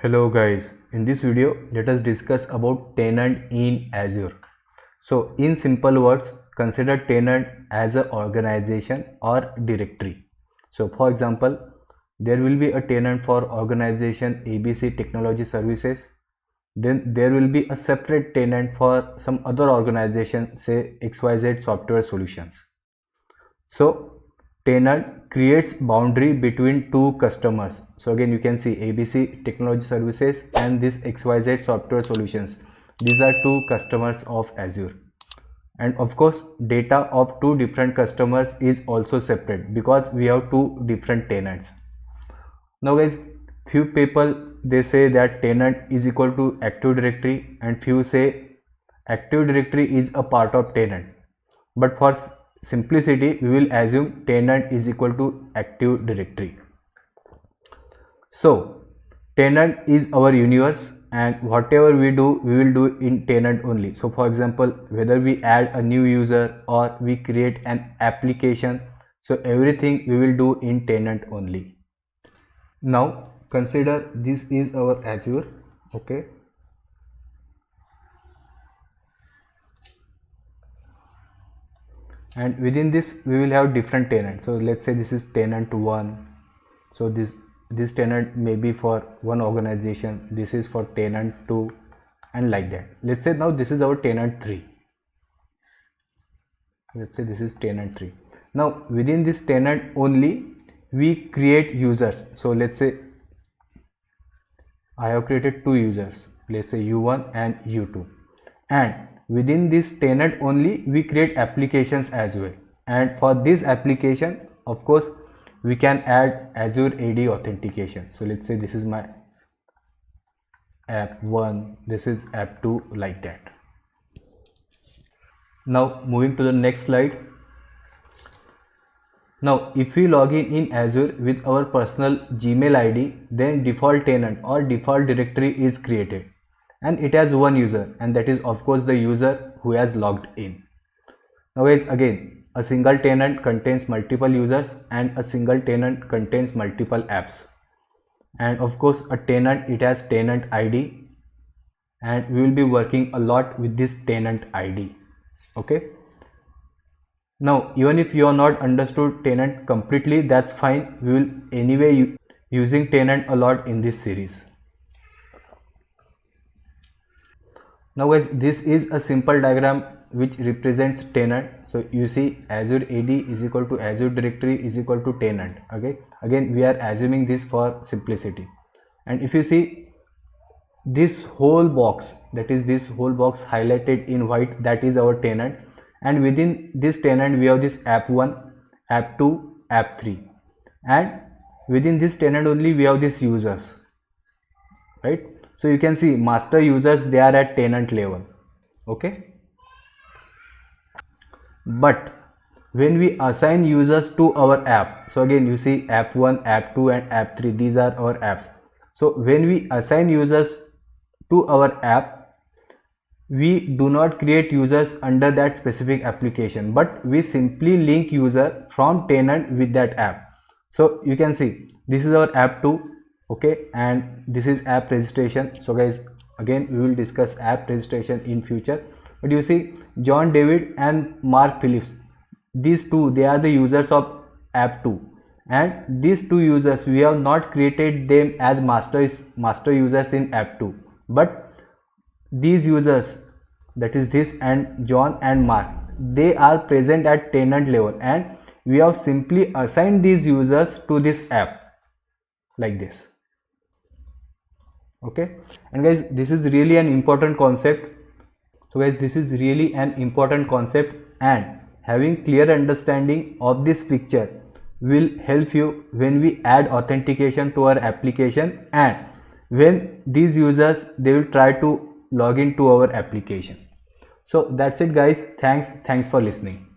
Hello guys, in this video let us discuss about tenant in Azure. So in simple words, consider tenant as an organization or directory. So for example, there will be a tenant for organization ABC Technology Services. Then there will be a separate tenant for some other organization, say XYZ Software Solutions. So tenant creates boundary between two customers. So again you can see ABC Technology Services and this XYZ Software Solutions. These are two customers of Azure. And of course data of two different customers is also separate because we have two different tenants. Now guys, few people they say that tenant is equal to Active Directory and few say Active Directory is a part of tenant. But for simplicity we will assume tenant is equal to Active Directory. So tenant is our universe and whatever we do we will do in tenant only. So for example, whether we add a new user or we create an application, so everything we will do in tenant only. Now consider this is our Azure, okay. And within this we will have different tenants. So let's say this is tenant 1. So this tenant may be for one organization, this is for tenant 2 and like that. Let's say now this is our tenant 3. Let's say this is tenant 3. Now within this tenant only we create users. So let's say I have created two users, let's say U1 and U2, and within this tenant only we create applications as well. And for this application of course we can add Azure AD authentication. So let's say this is my app 1, this is app 2, like that. Now moving to the next slide. Now if we log in Azure with our personal Gmail ID, then default tenant or default directory is created and it has one user, and that is of course the user who has logged in. Now guys, again a single tenant contains multiple users and a single tenant contains multiple apps, and of course a tenant, it has tenant ID, and we will be working a lot with this tenant ID, okay. Now even if you are not understood tenant completely, that's fine, we will anyway using tenant a lot in this series. Now guys, this is a simple diagram which represents tenant. So you see Azure AD is equal to Azure Directory is equal to tenant, okay. Again we are assuming this for simplicity. And if you see this whole box, that is this whole box highlighted in white, that is our tenant. And within this tenant we have this app 1, app 2, app 3, and within this tenant only we have these users, right. So you can see master users, they are at tenant level, okay. But when we assign users to our app, so again you see app 1, app 2 and app 3, these are our apps. So when we assign users to our app, we do not create users under that specific application, but we simply link user from tenant with that app. So you can see this is our app 2, okay, and this is app registration. So guys, again we will discuss app registration in future, but you see John David and Mark Phillips, these two, they are the users of app 2, and these two users we have not created them as master users in app 2, but these users, that is this and John and Mark, they are present at tenant level, and we have simply assigned these users to this app like this, okay. And guys, this is really an important concept. So guys, this is really an important concept, and having clear understanding of this picture will help you when we add authentication to our application, and when these users they will try to log into our application. So that's it guys, thanks for listening.